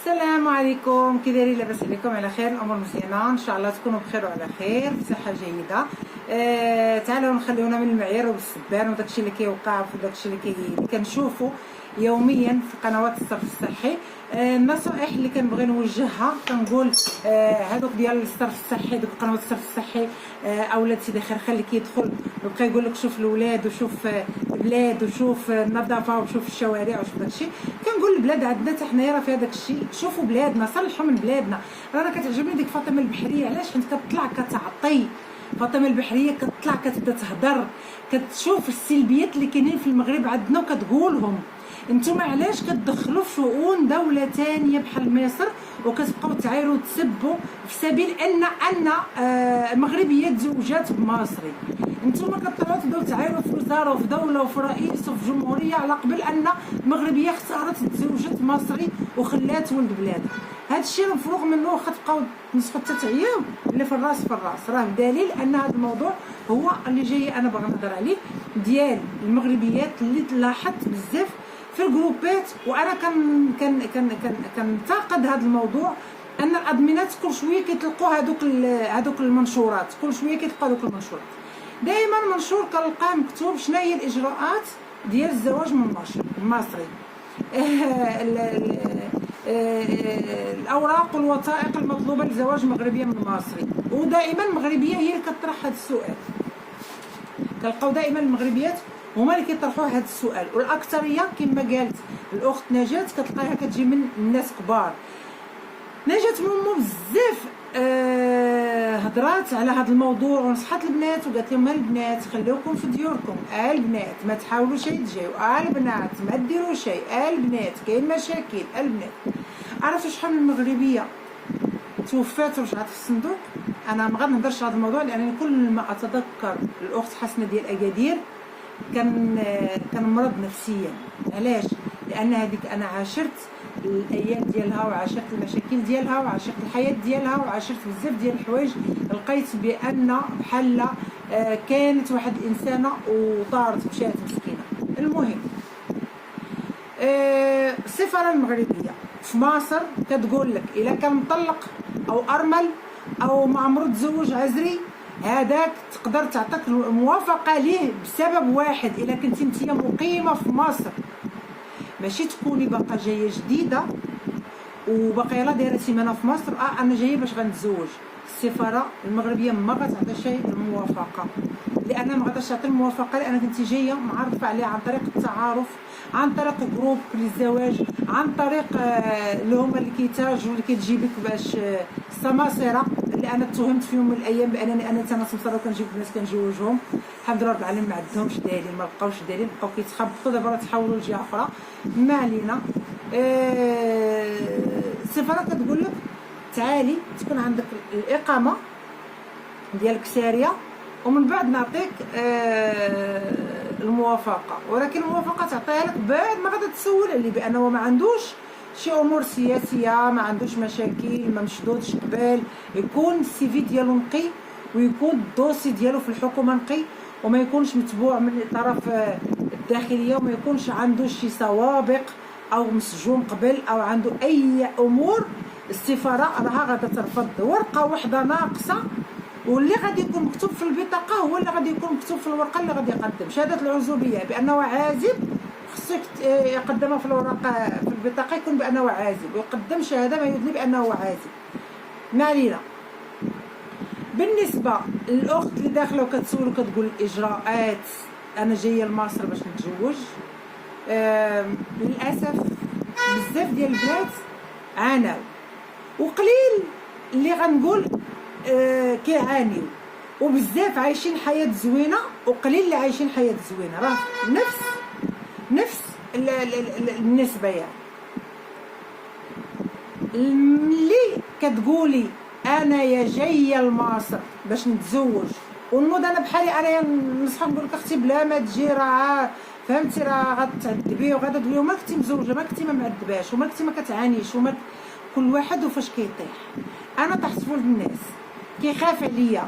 السلام عليكم، كي دايرين؟ لاباس عليكم؟ على خير؟ الامور مزيانه ان شاء الله، تكونوا بخير وعلى خير بصحه جيده. تعالوا نخليونا من المعيار والسبان وداكشي اللي كيوقع في داكشي اللي كنشوفوا يوميا في قنوات الصرف الصحي. النصائح اللي كنبغي نوجهها كنقول هذوك ديال الصرف الصحي، دوك قنوات الصرف الصحي اولاد سيدي خير اللي كيدخل ويبقى يقول لك شوف الاولاد وشوف البلاد وشوف النظافه وشوف الشوارع وشوف داكشي. كنقول البلاد عندنا حتى حنايا راه فيها داكشي، شوفوا بلادنا، صلحوا من بلادنا. رانا كتعجبني ديك فاطمه البحريه، علاش؟ حيت كتطلع كتعطي. فاطمه البحريه كتطلع كتبدا تهضر، كتشوف السلبيات اللي كاينين في المغرب عندنا وكتقولهم. انتوما علاش كتدخلوا في شؤون دوله ثانيه بحال مصر وكتبقاو تعايروا وتسبوا في سبيل ان مغربيات زوجات بمصري؟ انتوما كطلعوا تبداو تعايروا في وزاره وفي دوله وفي رئيس وفي جمهوريه على قبل ان مغربيه اختارت تزوجت مصري وخلات ولد بلادها. هذا الشيء مفروغ منه، واخا تبقاو تنسخوا التتعيير اللي في الراس راه بدليل ان هذا الموضوع هو اللي جاي انا باغا نهضر عليه، ديال المغربيات اللي لاحظت بزاف في الجروبات. وانا كنتقد هذا الموضوع، ان الادمينات كل شويه كيطلقوا هذوك المنشورات، كل شويه كيطلقوا هذوك المنشورات. دائما منشور كنلقاه مكتوب شنو هي الاجراءات ديال الزواج من المصري، الاوراق والوثائق المطلوبه لزواج مغربيه من مصري. ودائما المغربيه هي اللي كتطرح هذا السؤال، كنلقاو دائما المغربيات هما اللي كيطرحوا هذا السؤال. والاكثريه كما قالت الاخت نجاة كتلقاها كتجي من الناس كبار. نجاة مامو بزاف هضرات على هذا الموضوع ونصحت البنات وقالت لهم البنات خليوكم في ديوركم، البنات ما تحاولوا شيء تجيو، البنات ما ديروا شيء، البنات كاين مشاكل، البنات. عرفتوا شحال من مغربيه توفات ورجعت في الصندوق؟ انا ما غنهضرش هذا الموضوع لانني كل ما اتذكر الاخت حسنه ديال اكادير كان مرض نفسيا. علاش؟ لان هذيك انا عاشرت الايام ديالها وعاشرت المشاكل ديالها وعاشرت الحياه ديالها وعاشرت بزاف ديال الحوايج. لقيت بان بحال كانت واحد الانسانه وطارت مشات مسكينه. المهم السفاره المغربيه في مصر كتقول لك الا كان مطلق او ارمل او ما عمرو تزوج عزري، هذاك تقدر تعطيك الموافقه ليه بسبب واحد، الا كنتي نتيا مقيمه في مصر، ماشي تكوني باقا جايه جديده وباقا يلاه دايره سيمانه في مصر انا جايه باش غنتزوج. السفاره المغربيه ما غتعطي شيء الموافقه، لان ما غاداش تعطي الموافقه لان كنتي جايه معرفه عليه عن طريق التعارف، عن طريق جروب للزواج، عن طريق اللي هما اللي كيتاجروا اللي كتجيبك باش السماسره اللي انا اتهمت في يوم من الايام بانني انا حتى سمسره وكنجيب الناس كنجوجهم. الحمد لله رب العالمين ما عندهمش دليل، ما بقاوش دليل، بقاو كيتخبطوا. دابا راه تحولوا لجهه اخرى، ما علينا. السفاره كتقول لك تعالي تكون عندك الاقامه ديالك ساريه ومن بعد نعطيك الموافقه، ولكن الموافقه تعطيها لك بعد ما غادي تسول عليه بانه ما عندوش شي امور سياسيه، ما عندوش مشاكل، ما مشدودش قبال، يكون السي في ديالو نقي ويكون الدوسي ديالو في الحكومه نقي وما يكونش متبوع من الطرف الداخليه وما يكونش عنده شي سوابق او مسجون قبل او عنده اي امور. السفاره راها غادا ترفض ورقه واحده ناقصه، واللي غادي يكون مكتوب في البطاقه هو اللي غادي يكون مكتوب في الورقه اللي غادي يقدم. شهاده العزوبيه بانه عازب خصك يقدمها في الورقه في البطاقه يكون بانه عازب، ويقدم شهاده ما يدلي بانه عازب. ما علينا. بالنسبه للاخت اللي داخله وكتسول وكتقول الاجراءات انا جايه لمصر باش نتزوج، للاسف بزاف ديال البنات عاناو، وقليل اللي غنقول كيعانيو، وبزاف عايشين حياه زوينه وقليل اللي عايشين حياه زوينه. راه نفس النسبه. يعني اللي كتقولي انا يا جايه لمصر باش نتزوج ونوض انا بحالي انا نصحك نقول لك اختي بلا ما تجي راه فهمتي راه غتعذبي وغادا تقولي ما كنتي مزوجه ما كنتي ما معذباش وما كنتي ما كتعانيش وما كل واحد وفاش كيطيح. انا طحت في ولد الناس كيخاف عليا،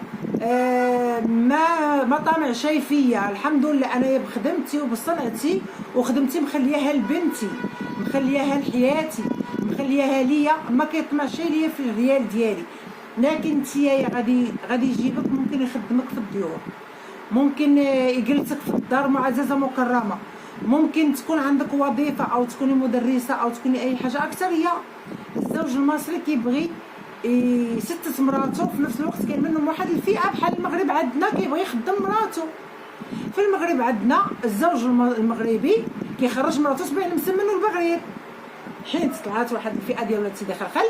ما طامع شي فيا. الحمد لله انايا بخدمتي وبصنعتي وخدمتي مخلياها لبنتي، مخلياها لحياتي، مخليها ليا، ما كيطمعش ليا في الريال ديالي. لكن انتيا غادي يجيبك، ممكن يخدمك في الديور، ممكن يجلسك في الدار معززه مكرمه، ممكن تكون عندك وظيفه او تكوني مدرسه او تكوني اي حاجه. اكثر هي الزوج المصري كيبغي يستت مراته، في نفس الوقت كاين منهم واحد الفئه بحال المغرب عندنا كيبغي يخدم مراته. في المغرب عندنا الزوج المغربي كيخرج مراته تبيع المسمن والبغرير، حيت طلعت واحد الفئه ديال ولاد سيدي خلخل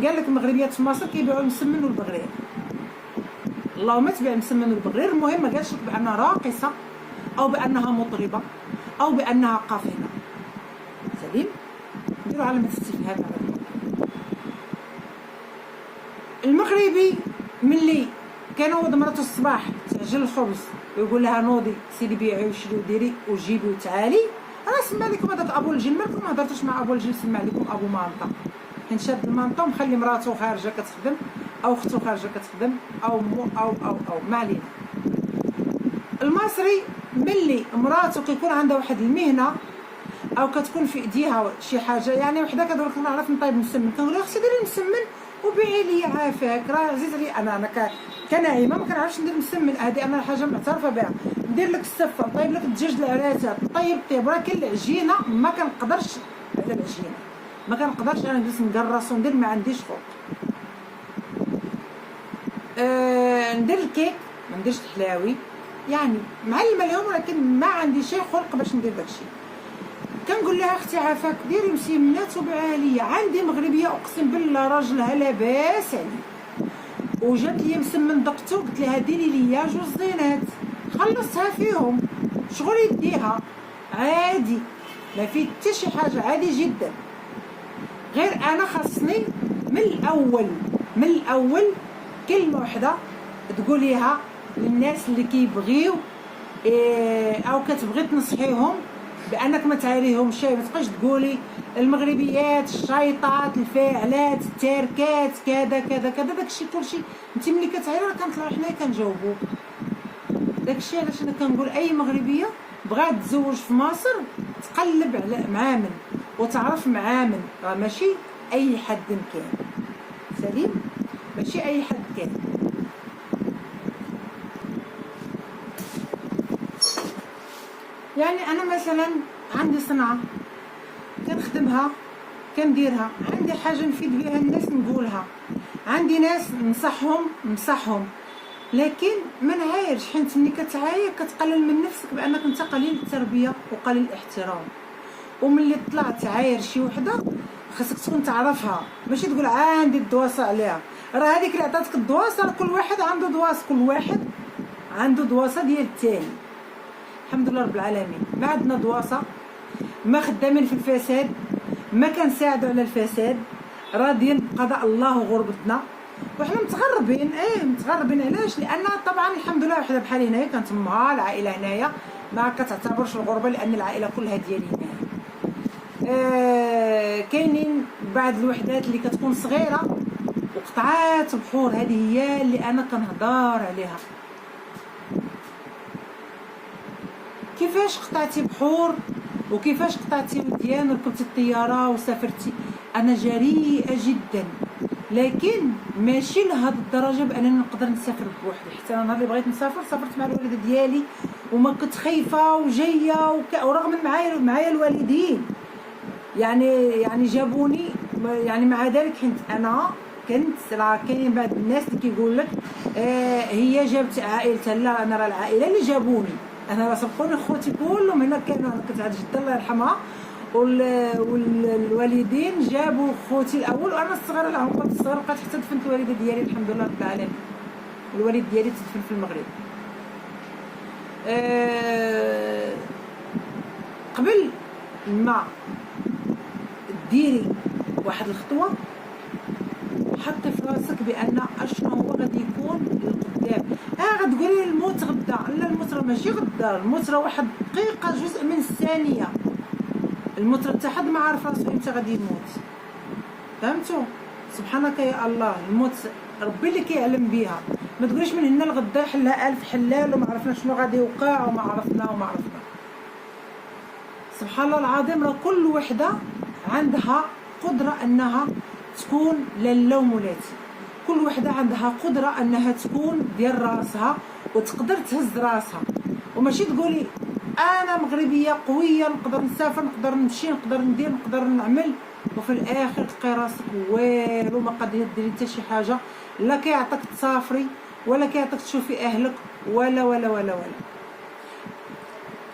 قال لك المغربيات في مصر كيبيعوا المسمن والبغرير. اللهم تبيع المسمن والبغرير، المهم ما قالش لك بانها راقصه او بانها مطربه او بانها قافله. سليم، نديروا علامه استفهام على المغربي. ملي كنوض مراتو الصباح تعجن الخبز ويقول لها نوضي سيدي بيعي وشري وديري وجيبي وتعالي، انا سمع لكم هذاك ابو الجن، مالكم ما هضرتوش مع ابو الجن، سمع لكم ابو مانطا، حين شاد المانطا ومخلي مراتو خارجه كتخدم او اختو خارجه كتخدم او ما علينا. المصري ملي مراتو كيكون عندها واحد المهنه او كتكون في ايديها شي حاجه، يعني وحده كتقول لك نعرف نطيب مسمن، كنقول لها اختي ديري المسمن وبيعي لي عافاك، راه عزيز عليا انا كناعمه ما كنعرفش ندير مسمن، هذه انا الحاجه معترفه بها. ندير لك السفه، نطيب لك الدجاج العراتات، طيب راه كاين العجينه ما كنقدرش على العجينه، ما كنقدرش انا نجلس نقرص وندير، ما عنديش خلق. ندير الكيك ما نديرش الحلاوي، يعني معلمه لهم، ولكن ما عندي شي خلق باش ندير داكشي. كنقول لها اختي عافاك ديري مسمنات وبيعها ليا. عندي مغربيه اقسم بالله راجلها لاباس عليه، وجات لي مسمن دقتو، قلت لها ديري ليا جوج زينات، خلصتها فيهم شغل يديها عادي، ما فيه حتى شي حاجه، عادي جدا. غير انا خاصني من الاول كلمه وحده تقوليها للناس اللي كيبغيو او كتبغي تنصحيهم بانك ما تعاريهمش، ما تبقاش تقولي المغربيات الشايطات الفاعلات التاركات كذا كذا كذا، داكشي كلشي انت ملي كتعيري راه كنطلعوا حنايا كنجاوبوك. داكشي علاش انا كنقول اي مغربيه بغات تزوج في مصر تقلب على معامن وتعرف معامن، راه ماشي اي حد كان. سليم، ماشي اي حد كان. يعني انا مثلا عندي صنعه كنخدمها كنديرها، عندي حاجه نفيد بها الناس نقولها، عندي ناس نصحهم، لكن ما نعايرش، حيت ملي كتعاير كتقلل من نفسك بانك انت قليل التربيه وقليل الاحترام. وملي طلع تعاير شي وحده خاصك تكون تعرفها، ماشي تقول عندي الدواسه عليها، راه هذيك اللي عطاتك الدواسه، كل واحد عنده دواسه، كل واحد عنده دواسه ديال الثاني. الحمد لله رب العالمين ما عندنا دواسه، ما خدامين في الفساد، ما كنساعدوا على الفساد، راضيين بقضاء الله وغربتنا، وحنا متغربين. متغربين علاش؟ لان طبعا الحمد لله وحده بحال هنايا كانت امها العائله هنايا ما كتعتبرش الغربه، لان العائله كلها ديالي هنايا. كاينين بعض الوحدات اللي كتكون صغيره وقطعات بحور، هذه هي اللي انا كنهضر عليها. كيفاش قطعتي بحور وكيفاش قطعتي وديان وركبتي الطياره وسافرتي؟ انا جريئه جدا، لكن ماشي لهذه الدرجه بانني نقدر نسافر بوحدي. حتى انا اللي بغيت نسافر سافرت مع الوالده ديالي وما كنت خايفه وجايه ورغم معايا الوالدين يعني جابوني، يعني مع ذلك حيت انا كنت راه كاين بعض الناس اللي كيقول لك هي جابت عائلتها، لا انا راه العائله اللي جابوني، انا راه سبقوني خوتي كلهم هنا، كانوا كنت عند جده الله يرحمها والوالدين جابوا خوتي الاول، وانا الصغيره لا كنت صغيره بقات حتى دفنت الوالده ديالي الحمد لله رب العالمين. الوالد ديالي تدفن في المغرب. قبل ما ديري واحد الخطوه حطي في راسك بان اشنو هو غادي يكون للقدام. غتقولي الموت غدا، لا الموت راه ماشي غدا، الموت راه واحد دقيقه جزء من الثانيه، الموت راه حتى حد ما عارف راسو امتى غادي يموت. فهمتوا؟ سبحانك يا الله، الموت ربي اللي كيعلم بها، ما تقوليش من هنا لغدا يحلها الف حلال وما عرفنا شنو غادي يوقع وما عرفنا. سبحان الله العظيم، راه كل وحده عندها قدره انها تكون لاله ومولاتي، كل وحده عندها قدره انها تكون ديال راسها وتقدر تهز راسها، وماشي تقولي انا مغربيه قويه نقدر نسافر نقدر نمشي نقدر ندير نقدر نعمل، وفي الاخر تلقاي راسك والو ما قادره ديري حتى شي حاجه، لا كيعطيك تسافري ولا كيعطيك تشوفي اهلك ولا ولا ولا ولا.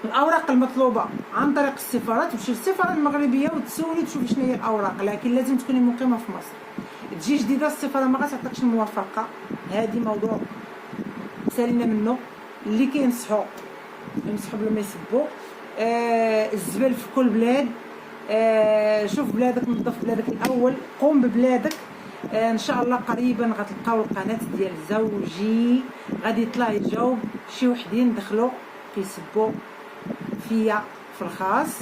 الاوراق المطلوبه عن طريق السفارات، تمشي للسفاره المغربيه وتسولي تشوفي شنو هي الاوراق، لكن لازم تكوني مقيمه في مصر. تجي جديده السفاره ما غاتعطيكش الموافقه، هذه موضوع سالينا منه. اللي كينصحوا ينصحوا بلا ما يسبوا. الزبل في كل بلاد، شوف بلادك، نظف بلادك الاول، قوم ببلادك. ان شاء الله قريبا غتلقاو القناه ديال زوجي غادي يطلع يجاوب شي وحدين دخلوا كيسبوا فيا في الخاص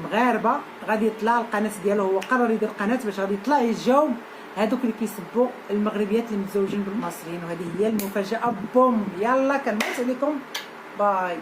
مغاربه، غادي يطلع القناه ديالو، هو قرر يدير قناه باش غادي يطلع يجاوب هادوك اللي كيسبوا المغربيات اللي متزوجين بالمصريين، وهذه هي المفاجاه. بوم، يلا كنبوس عليكم، باي.